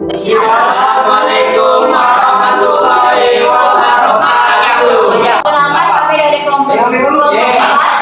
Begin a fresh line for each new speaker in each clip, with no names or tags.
Assalamualaikum warahmatullahi wabarakatuh.
Selamat kami dari kelompok 4.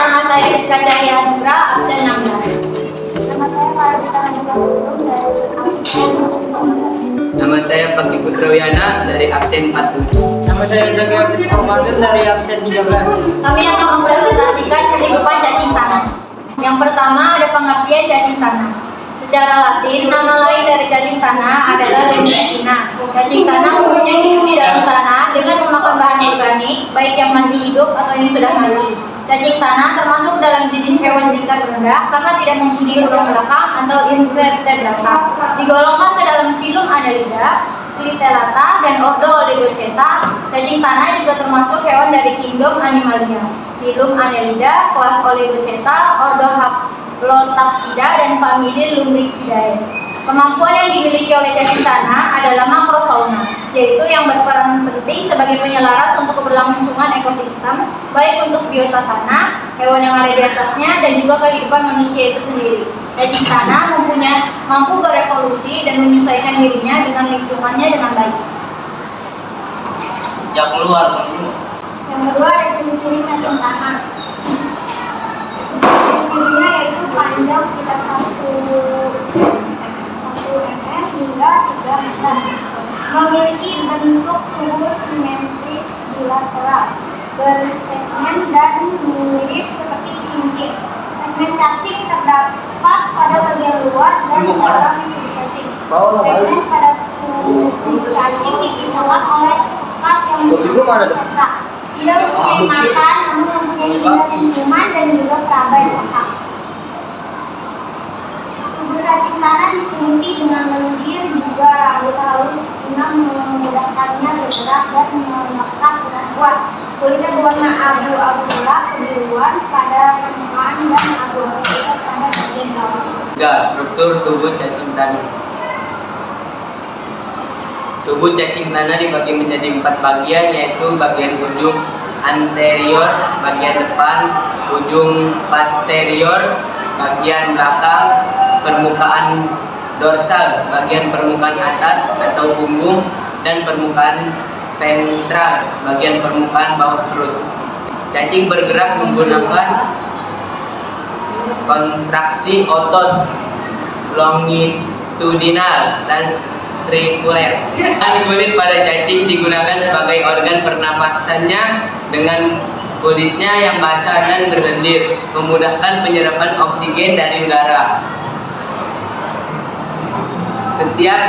Nama saya Rizka Cahya Nugra, absen 16.
Nama saya Maravita Handika Hukum dari absen 15.
Nama saya Fakih Putrawiana dari absen 40.
Nama saya Zaki Abdul Ramadan dari absen 13.
Kami akan mempresentasikan kehidupan cacing tanah. Yang pertama ada pengertian cacing tanah. Secara Latin, nama lain dari cacing tanah adalah Lemnictina. Cacing tanah umumnya hidup di dalam tanah dengan memakan bahan organik, baik yang masih hidup atau yang sudah mati. Cacing tanah termasuk dalam jenis hewan tingkat rendah karena tidak mempunyai tulang belakang atau invertebrata. Digolongkan ke dalam filum Annelida, Clitellata, dan ordo Oligoceta. Cacing tanah juga termasuk hewan dari kingdom Animalia, filum Annelida, kelas Oligoceta, ordo Haplotaxida, dan famili Lumbrichidae. Kemampuan yang dimiliki oleh cacing tanah adalah makrofauna, yaitu yang berperan penting sebagai penyelaras untuk keberlangsungan ekosistem, baik untuk biota tanah, hewan yang ada di atasnya, dan juga kehidupan manusia itu sendiri. Cacing tanah mampu berevolusi dan menyesuaikan dirinya dengan lingkungannya dengan baik.
Yang keluar dulu.
Yang kedua ada ciri-ciri cacing tanah. Ciri-cirinya yaitu panjang sekitar 1 mm hingga 3 meter. Memiliki bentuk tubuh simetris bilateral, bersegmen dan mirip seperti cincin. Segmen cacing terdapat pada bagian luar dan dalam tubuh cacing. Segmen pada tubuh cacing dipisahkan oleh sekat yang serta. Tidak mempunyai mata, namun mempunyai indera penciuman dan juga perabai otak. Tubuh cacing tanah diselimuti dengan lendir, juga rambut halus guna memudahkannya bergerak dan melekat dengan kuat. Kulitnya berwarna abu-abu gelap kebiruan pada permukaan dan abu-abu putih pada bagian bawah.
Struktur tubuh cacing tanah. Tubuh cacing tanah dibagi menjadi 4 bagian, yaitu bagian ujung anterior, bagian depan, ujung posterior, bagian belakang, permukaan dorsal, bagian permukaan atas atau punggung, dan permukaan ventral, bagian permukaan bawah perut. Cacing bergerak menggunakan kontraksi otot longitudinal dan sirkuler. Kulit pada cacing digunakan sebagai organ pernapasannya dengan kulitnya yang basah dan berlendir, memudahkan penyerapan oksigen dari udara. Setiap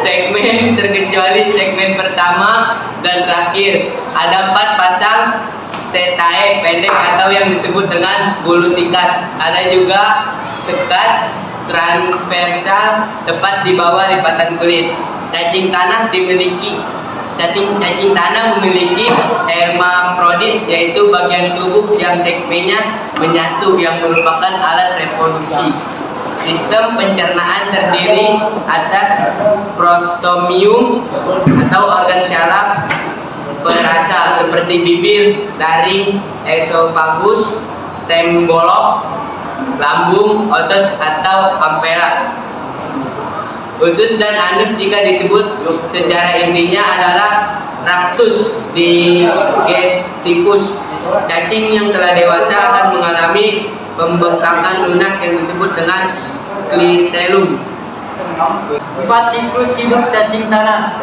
segmen terkecuali segmen pertama dan terakhir ada 4 pasang setae pendek atau yang disebut dengan bulu sikat. Ada juga sekat transversal tepat di bawah lipatan kulit. Cacing tanah memiliki hermafrodit, yaitu bagian tubuh yang segmennya menyatu yang merupakan alat reproduksi. Sistem pencernaan terdiri atas prostomium atau organ syaraf perasa seperti bibir, taring, esofagus, tembolok, lambung, otot atau ampera. Usus dan anus jika disebut secara intinya adalah rectus digestivus. Cacing yang telah dewasa akan mengalami pembengkakan lunak yang disebut dengan clitellum.
4 siklus hidup cacing tanah.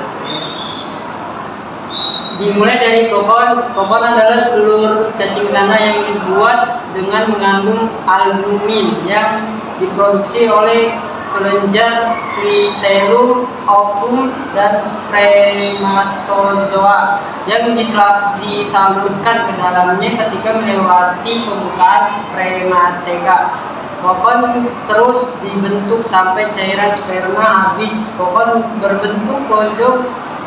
Dimulai dari kokon. Kokon adalah telur cacing tanah yang dibuat dengan mengandung albumin yang diproduksi oleh kelenjar clitellum, ovum, dan spermatozoa yang disalurkan ke dalamnya ketika melewati pembukaan spermateka. Kokon terus dibentuk sampai cairan sperma habis. Kokon berbentuk lonjong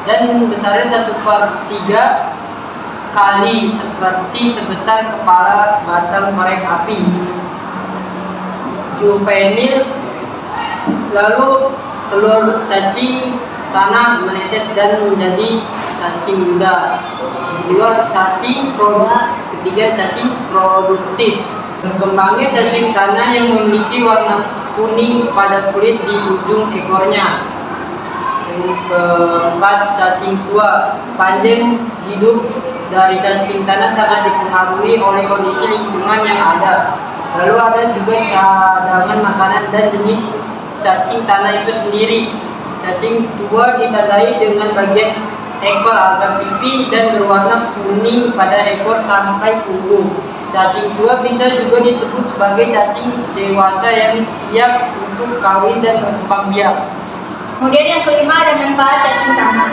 dan besarnya 1/3 kali seperti sebesar kepala batang korek api. Juvenil, lalu telur cacing tanah menetes dan menjadi cacing muda. Ketiga cacing produktif. Berkembangnya cacing tanah yang memiliki warna kuning pada kulit di ujung ekornya. Yang keempat, cacing tua. Panjang hidup dari cacing tanah sangat dipengaruhi oleh kondisi lingkungan yang ada. Lalu ada juga cadangan makanan dan jenis cacing tanah itu sendiri. Cacing tua ditandai dengan bagian ekor agak pipih dan berwarna kuning pada ekor sampai punggung. Cacing tua bisa juga disebut sebagai cacing dewasa yang siap untuk kawin dan berkembang biak.
Kemudian yang kelima ada manfaat cacing tanah.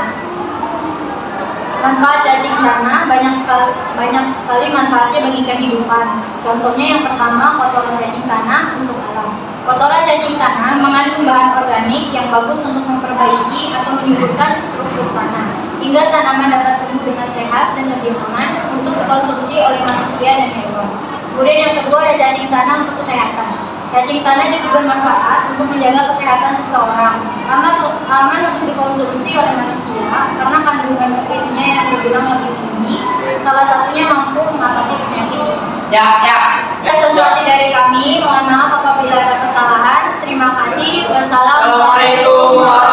Manfaat cacing tanah banyak sekali manfaatnya bagi kehidupan. Contohnya yang pertama, kotoran cacing tanah untuk alam. Kotoran cacing tanah mengandung bahan organik yang bagus untuk memperbaiki atau menyuburkan struktur tanah, hingga tanaman dapat tumbuh dengan sehat dan lebih aman untuk dikonsumsi oleh manusia dan hewan. Kemudian yang kedua ada cacing tanah untuk kesehatan. Cacing tanah juga bermanfaat untuk menjaga kesehatan seseorang. Aman untuk dikonsumsi oleh manusia karena kandungan nutrisinya yang terbilang lebih tinggi. Salah satunya mampu mengatasi penyakit tipes. Presentasi dari kami. Mohon maaf apabila ada kesalahan. Terima kasih. Wassalamualaikum warahmatullahi wabarakatuh.